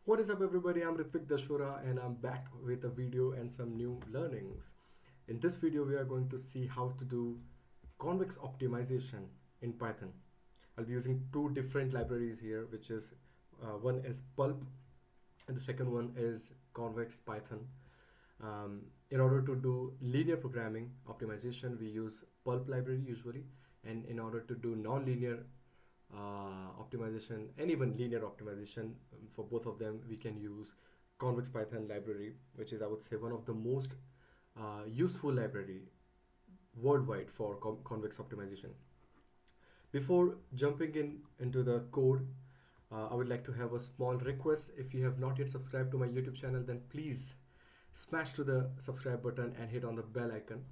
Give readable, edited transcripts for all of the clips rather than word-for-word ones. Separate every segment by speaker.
Speaker 1: What is up everybody, I'm Ritvik and I'm back with a video and some new learnings. In this video we are going to see how to do convex optimization in Python. I'll be using two different libraries here, which is one is Pulp and the second one is Convex Python. In order to do linear programming optimization we use Pulp library usually, and in order to do non-linear optimization and even linear optimization, for both of them we can use Convex Python library, which is, I would say, one of the most useful library worldwide for convex optimization. Before jumping into the code, I would like to have a small request. If you have not yet subscribed to my YouTube channel, then please smash to the subscribe button and hit on the bell icon.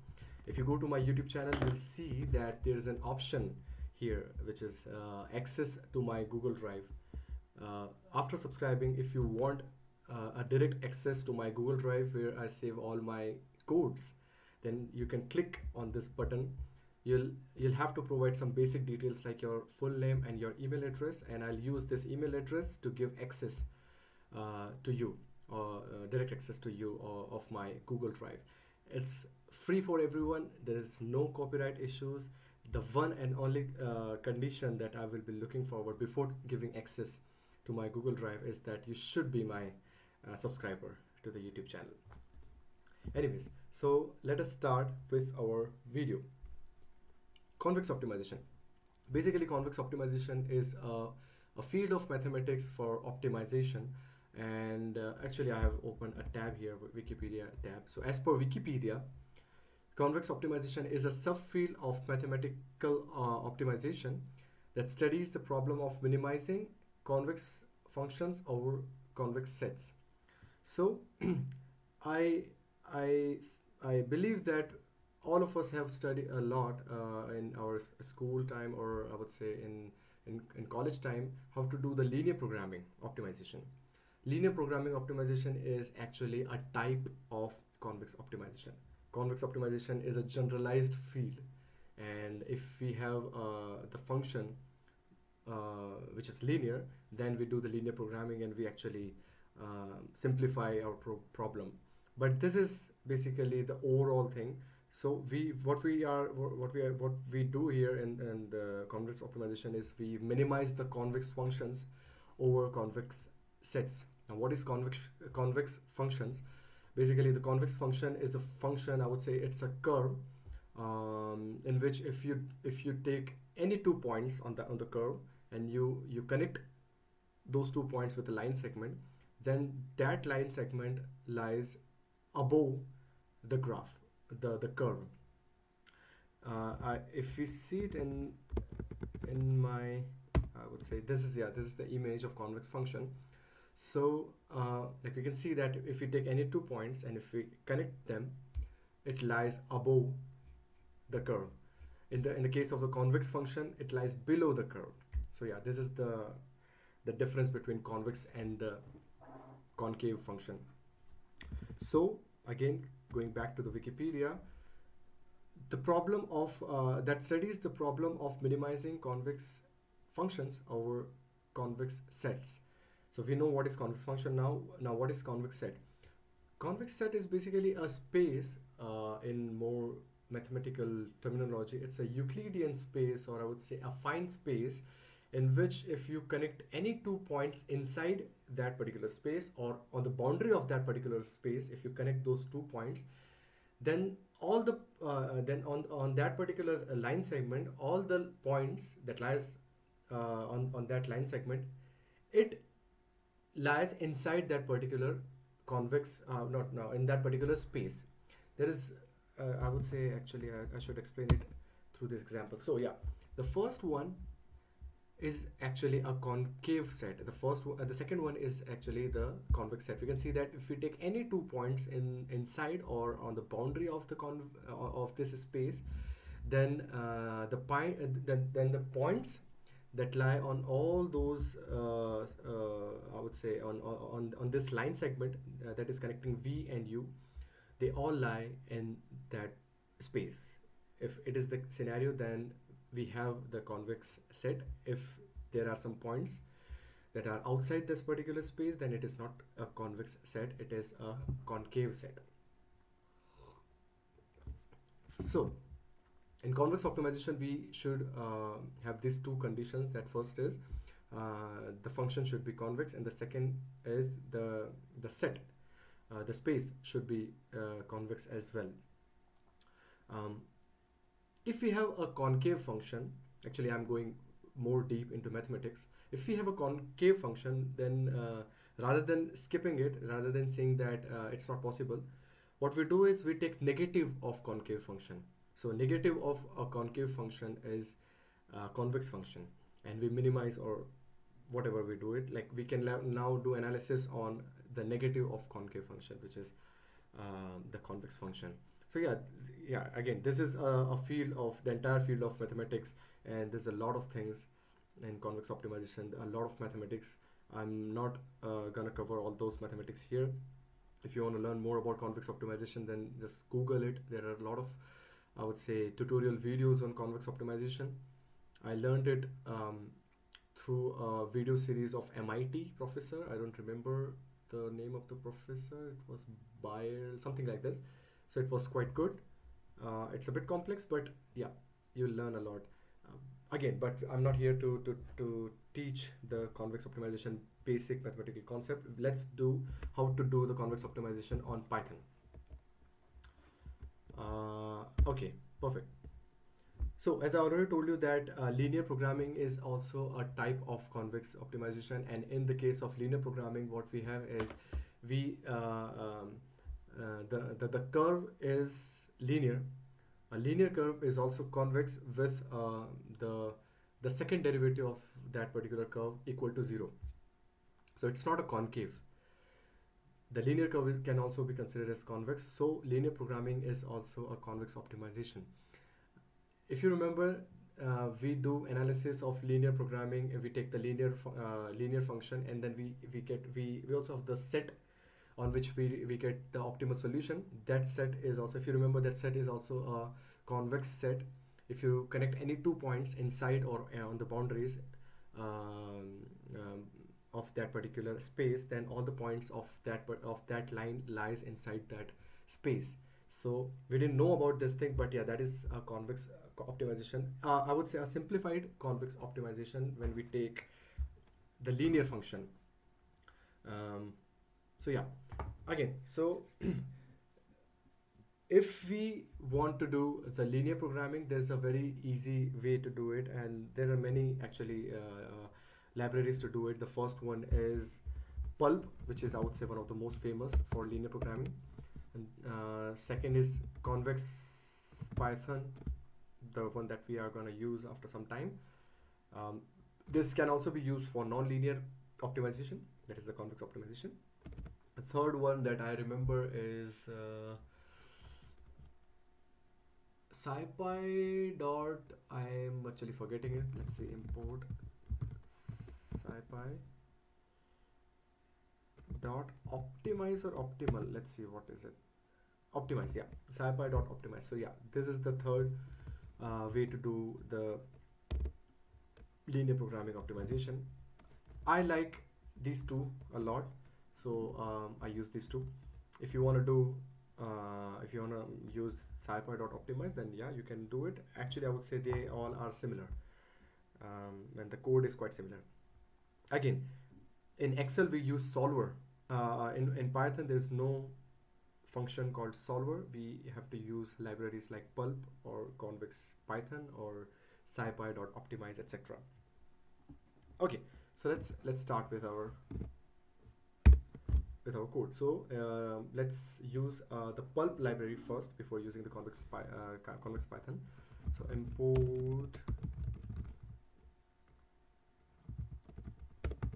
Speaker 1: If you go to my YouTube channel, you'll see that there's an option here which is access to my Google Drive. After subscribing, if you want a direct access to my Google Drive where I save all my codes, then you can click on this button. You'll have to provide some basic details like your full name and your email address, and I'll use this email address to give access to you, or direct access to you of my Google Drive. It's free for everyone. There is no copyright issues. The one and only condition that I will be looking forward before giving access to my Google Drive is that you should be my subscriber to the YouTube channel. Anyways, so let us start with our video. Convex optimization. Basically, convex optimization is a field of mathematics for optimization, and actually I have opened a tab here, Wikipedia tab. So as per Wikipedia, convex optimization is a subfield of mathematical optimization that studies the problem of minimizing convex functions over convex sets. So I believe that all of us have studied a lot in our school time, or I would say in college time, how to do the linear programming optimization. Linear programming optimization is actually a type of convex optimization. Convex optimization is a generalized field, and if we have the function which is linear, then we do the linear programming and we actually simplify our problem. But this is basically the overall thing. So what we do here in the convex optimization is we minimize the convex functions over convex sets. Now, what is convex functions? Basically, the convex function is a function, I would say it's a curve, in which if you take any 2 points on the curve and you connect those 2 points with a line segment, then that line segment lies above the graph, the curve. If we see it in my, I would say this is the image of convex function. So like we can see that if we take any 2 points and if we connect them, it lies above the curve. In the case of the convex function, it lies below the curve. So yeah, this is the difference between convex and the concave function. So again, going back to the Wikipedia, the problem of that studies the problem of minimizing convex functions over convex sets. So we know what is convex function now. Now what is convex set? Convex set is basically a space, in more mathematical terminology, it's a Euclidean space, or I would say a fine space, in which if you connect any 2 points inside that particular space or on the boundary of that particular space, if you connect those 2 points, then all the then on that particular line segment, all the points that lies on that line segment, it lies inside that particular convex, in that particular space. There is I would say, actually I should explain it through this example. So yeah, the first one is actually a concave set. The second one is actually the convex set. We can see that if we take any 2 points inside or on the boundary of the of this space, then the points that lie on all those I would say on this line segment that is connecting V and U, they all lie in that space. If it is the scenario, then we have the convex set. If there are some points that are outside this particular space, then it is not a convex set, it is a concave set. So in convex optimization, we should have these two conditions. That first is the function should be convex, and the second is the set, the space should be convex as well. If we have a concave function, actually I'm going more deep into mathematics. If we have a concave function, then rather than skipping it, rather than saying that it's not possible, what we do is we take negative of concave function. So negative of a concave function is a convex function, and we minimize or whatever we do it. Like we can now do analysis on the negative of concave function, which is the convex function. So yeah, again, this is a field of the entire field of mathematics, and there's a lot of things in convex optimization, a lot of mathematics. I'm not gonna cover all those mathematics here. If you want to learn more about convex optimization, then just Google it. There are a lot of, I would say, tutorial videos on convex optimization. I learned it through a video series of MIT professor. I don't remember the name of the professor. It was Bayer, something like this. So it was quite good. It's a bit complex, but yeah, you'll learn a lot. Again, but I'm not here to teach the convex optimization basic mathematical concept. Let's do how to do the convex optimization on Python. Okay, perfect. So as I already told you that linear programming is also a type of convex optimization, and in the case of linear programming, what we have is we the curve is linear. A linear curve is also convex with the second derivative of that particular curve equal to 0. So it's not a concave. The linear curve can also be considered as convex. So linear programming is also a convex optimization. If you remember, we do analysis of linear programming. We take the linear function, and then we also have the set on which we get the optimal solution. That set is also, if you remember, that set is also a convex set. If you connect any 2 points inside or on the boundaries of that particular space, then all the points of that line lies inside that space. So we didn't know about this thing, but yeah, that is a convex optimization. I would say a simplified convex optimization when we take the linear function. So yeah, again, so if we want to do the linear programming, there's a very easy way to do it, and there are many actually libraries to do it. The first one is Pulp, which is, I would say, one of the most famous for linear programming. And second is Convex Python, the one that we are going to use after some time. This can also be used for nonlinear optimization, that is the convex optimization. The third one that I remember is scipy dot, I'm actually forgetting it. Let's see, import scipy dot optimize or optimal. Let's see, what is it? Optimize, yeah, scipy.optimize. So yeah, this is the third way to do the linear programming optimization. I like these two a lot, so I use these two. If you want to do if you want to use scipy.optimize, then yeah, you can do it. Actually, I would say they all are similar, and the code is quite similar. Again, in Excel we use solver. In Python there's no function called solver. We have to use libraries like Pulp or Convex Python or scipy.optimize, etc. Okay, so let's start with our code. So let's use the Pulp library first before using the Convex Python. So import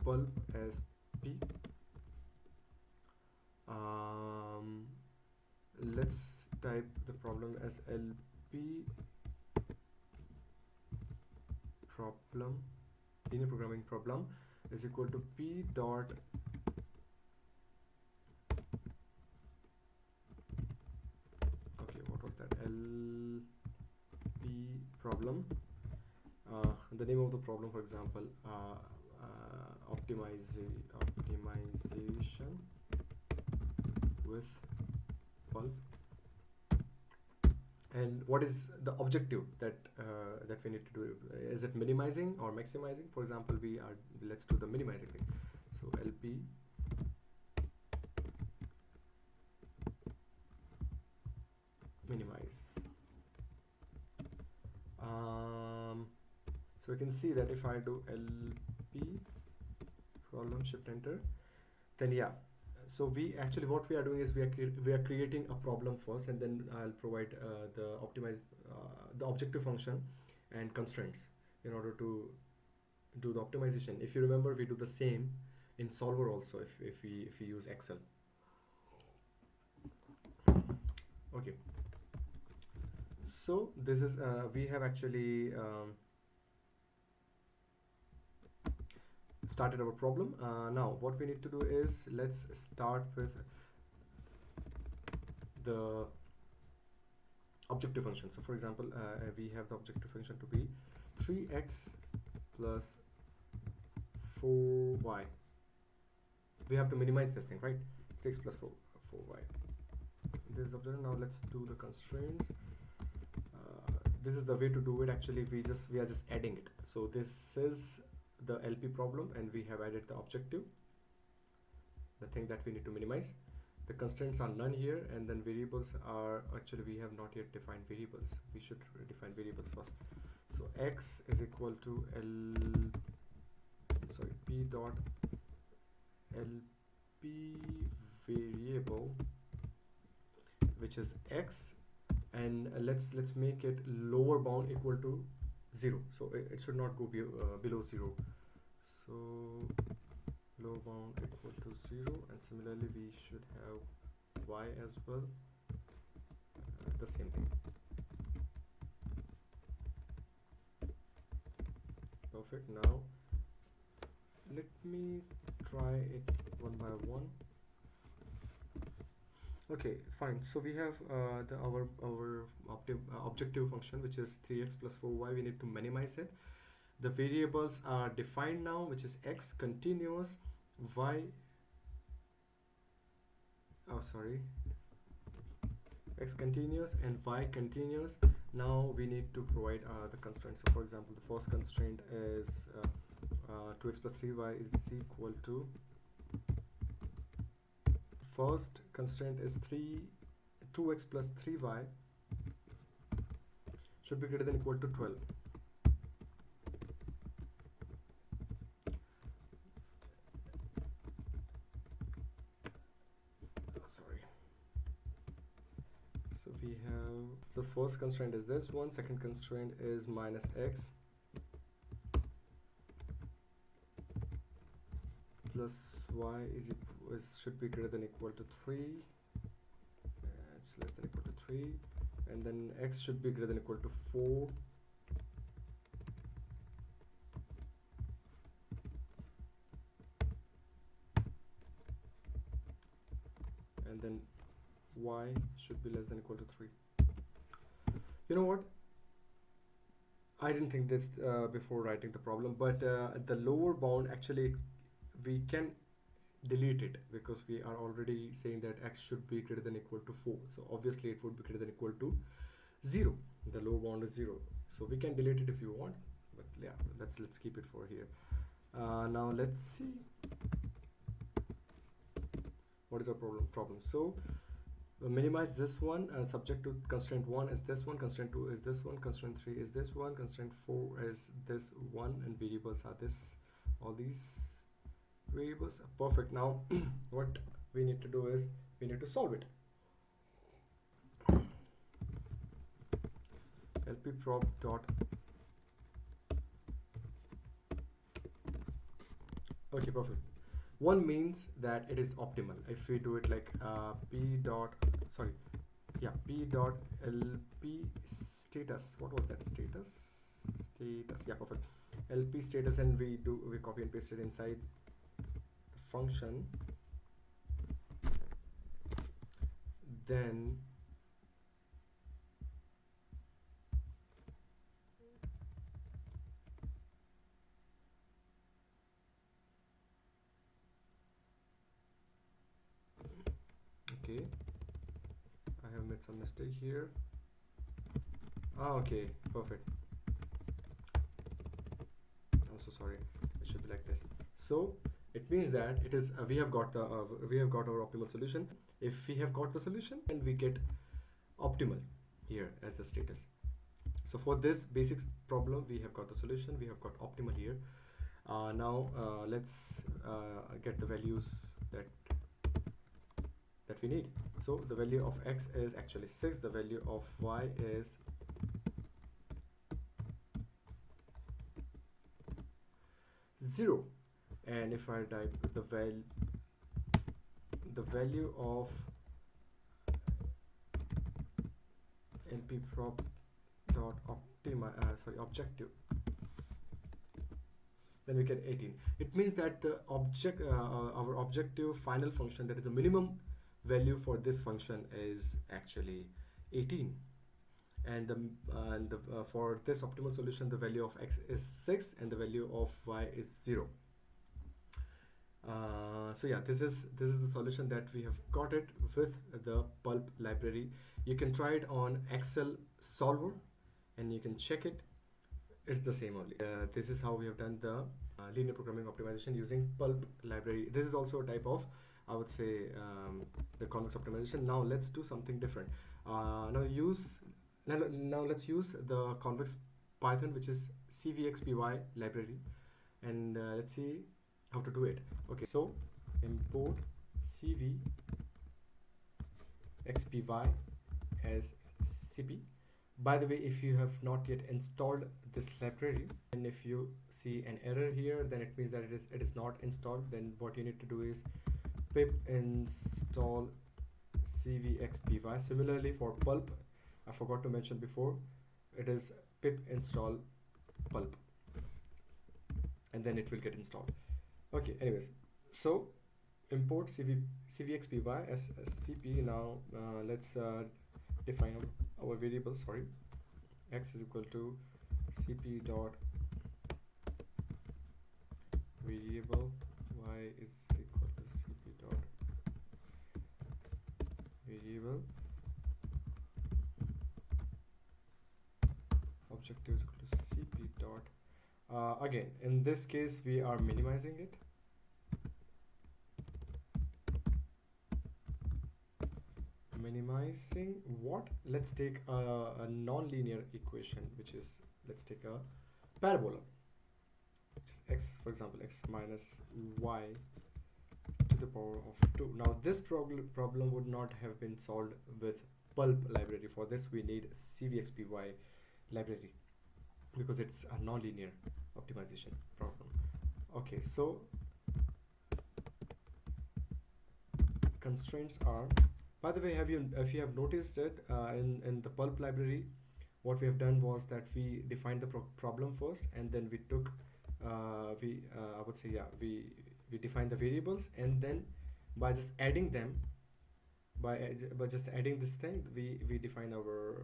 Speaker 1: Pulp as p. Let's type the problem as lp problem, linear programming problem, is equal to p dot lp problem. The name of the problem, for example, optimization with Pulp. And what is the objective that that we need to do? Is it minimizing or maximizing? For example, let's do the minimizing thing. So LP minimize. So we can see that if I do LP colon shift enter, then yeah. So we actually, what we are doing is we are creating a problem first, and then I'll provide the objective function and constraints in order to do the optimization. If you remember, we do the same in solver also if we use Excel. Okay. So this is we have actually started our problem. Now what we need to do is let's start with the objective function. So for example, we have the objective function to be 3x plus 4y. We have to minimize this thing, right? 3x plus 4y. This is objective. Now let's do the constraints. This is the way to do it. Actually, we are just adding it. So this is the LP problem, and we have added the objective, the thing that we need to minimize. The constraints are none here, and then variables are actually, we have not yet defined variables. We should define variables first. So x is equal to p dot LP variable, which is x, and let's make it lower bound equal to 0. So it should not go below 0. So lower bound equal to 0, and similarly we should have y as well, the same thing. Perfect. Now let me try it one by one. Okay, fine. So we have our objective function, which is 3x plus 4y. We need to minimize it. The variables are defined now, which is x continuous, y. Oh, sorry. X continuous and y continuous. Now we need to provide the constraints. So for example, the first constraint is 2x plus 3y is equal to. First constraint is 2x plus 3y should be greater than equal to 12. Sorry. So we have, so first constraint is this one, second constraint is minus x plus y should be greater than equal to 3. It's less than equal to 3, and then x should be greater than equal to 4. And then y should be less than equal to 3. You know what? I didn't think this before writing the problem, but the lower bound, actually we can delete it because we are already saying that x should be greater than equal to 4. So obviously it would be greater than equal to 0. The lower bound is 0. So we can delete it if you want, but yeah, let's keep it for here. Now let's see what is our problem. So minimize this one, subject to constraint 1 is this one, constraint 2 is this one, constraint 3 is this one, constraint 4 is this one, and variables are this, all these variables. Perfect. Now what we need to do is we need to solve it. LP prop dot. Okay, perfect. One means that it is optimal. If we do it like p dot LP status. What was that? Status. Yeah, perfect. LP status, and we copy and paste it inside function. Then Okay, I have made some mistake here. Okay, perfect. I'm so sorry, it should be like this. So it means that it is we have got our optimal solution. If we have got the solution, and we get optimal here as the status. So for this basic problem, we have got the solution, we have got optimal here. Now let's get the values that we need. So the value of x is actually 6, the value of y is 0, and if I type the value of objective, then we get 18. It means that the our objective final function, that is the minimum value for this function, is actually 18, and for this optimal solution, the value of x is 6 and the value of y is 0. So yeah, this is the solution that we have got it with the Pulp library. You can try it on Excel solver and you can check it. It's the same only. This is how we have done the linear programming optimization using Pulp library. This is also a type of, I would say, the convex optimization. Now let's do something different. Now let's use the convex Python, which is CVXPY library, and let's see how to do it. Okay, so import CVXPY as CP. By the way, if you have not yet installed this library, and if you see an error here, then it means that it is not installed. Then what you need to do is pip install CVXPY. Similarly for Pulp, I forgot to mention before, it is pip install Pulp, and then it will get installed. Okay, anyways, so import CVXPY as CP. Now let's define our variable. Sorry, x is equal to CP dot variable, y is equal to CP dot variable, objective is equal to CP dot. Again, in this case, we are minimizing it. Minimizing what? Let's take a non-linear equation, which is, let's take a parabola, which is x, for example, x minus y to the power of 2. Now this problem would not have been solved with Pulp library. For this we need CVXPY library because it's a non-linear optimization problem. Okay, so constraints are, by the way, if you have noticed it, in the Pulp library, what we have done was that we defined the problem first, and then we took we defined the variables, and then by just adding them, by just adding this thing, we define our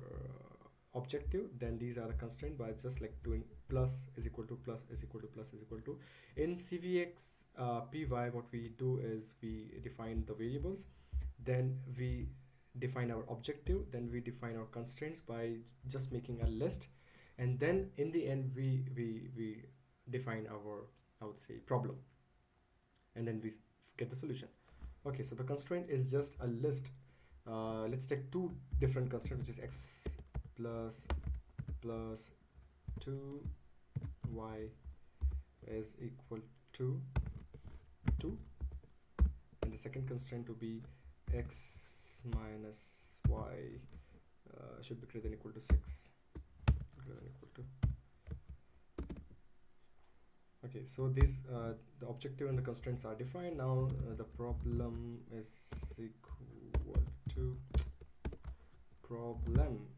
Speaker 1: objective. Then these are the constraint by just like doing plus is equal to plus is equal to plus is equal to. In CVXPY, what we do is we define the variables, then we define our objective, then we define our constraints by just making a list, and then in the end we define our, I would say, problem, and then we get the solution. Okay, so the constraint is just a list. Let's take two different constraints, which is x plus 2y is equal to 2, and the second constraint to be x minus y should be greater than equal to 6, greater than equal to. Okay, so these the objective and the constraints are defined. Now the problem is equal to problem,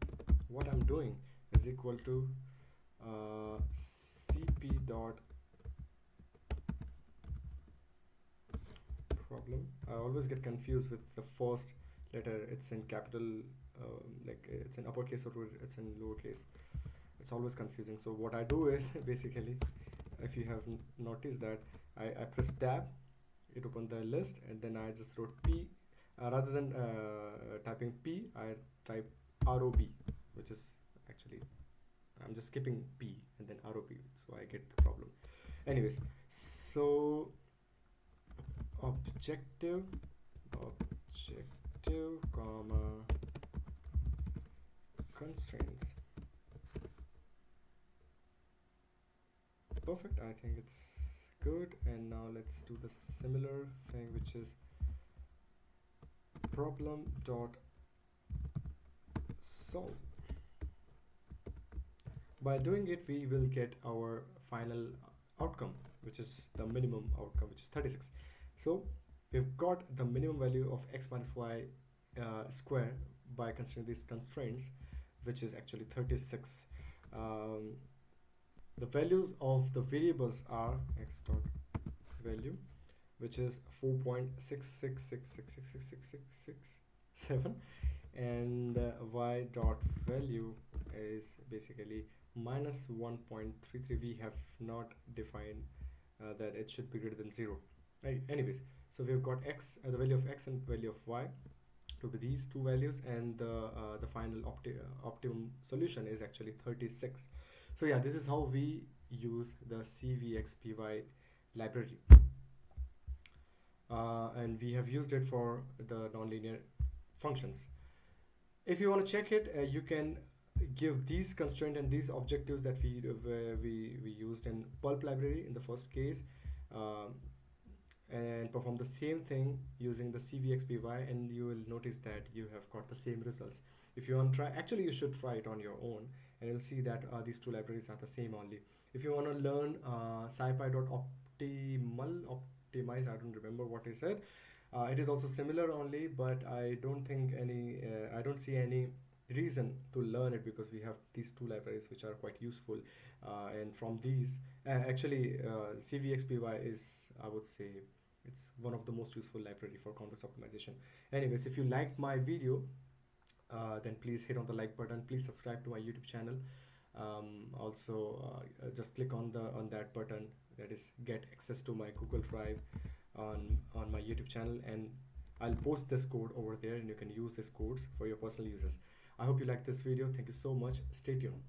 Speaker 1: what I'm doing is equal to CP dot problem. I always get confused with the first letter. It's in capital, like it's in uppercase or it's in lowercase. It's always confusing. So what I do is basically, if you have noticed that, I press tab, it opened the list, and then I just wrote P. rather than typing P, I type ROB, which is actually, I'm just skipping P and then ROB, so I get the problem. Anyways, so objective, comma, constraints. Perfect, I think it's good. And now let's do the similar thing, which is problem dot solve. By doing it, we will get our final outcome, which is the minimum outcome, which is 36. So we've got the minimum value of x minus y square by considering these constraints, which is actually 36. The values of the variables are x dot value, which is 4.6666666667, and y dot value is basically minus 1.33. We have not defined that it should be greater than 0. Right. Anyways, so we've got x, the value of x and value of y to be these two values, and the final optimum solution is actually 36. So yeah, this is how we use the CVXPY library, and we have used it for the nonlinear functions. If you want to check it, you can give these constraints and these objectives that we used in Pulp library in the first case, and perform the same thing using the CVXPY, and you will notice that you have got the same results. If you want to try, actually you should try it on your own, and you'll see that these two libraries are the same only. If you want to learn scipy.optimize, I don't remember what he said. It is also similar only, but I don't see any reason to learn it, because we have these two libraries which are quite useful, and from these CVXPY is, I would say, it's one of the most useful library for convex optimization. Anyways, if you liked my video, then please hit on the like button. Please subscribe to my YouTube channel. Also, just click on that button, that is get access to my Google Drive on my YouTube channel, and I'll post this code over there, and you can use these codes for your personal uses. I hope you like this video. Thank you so much. Stay tuned.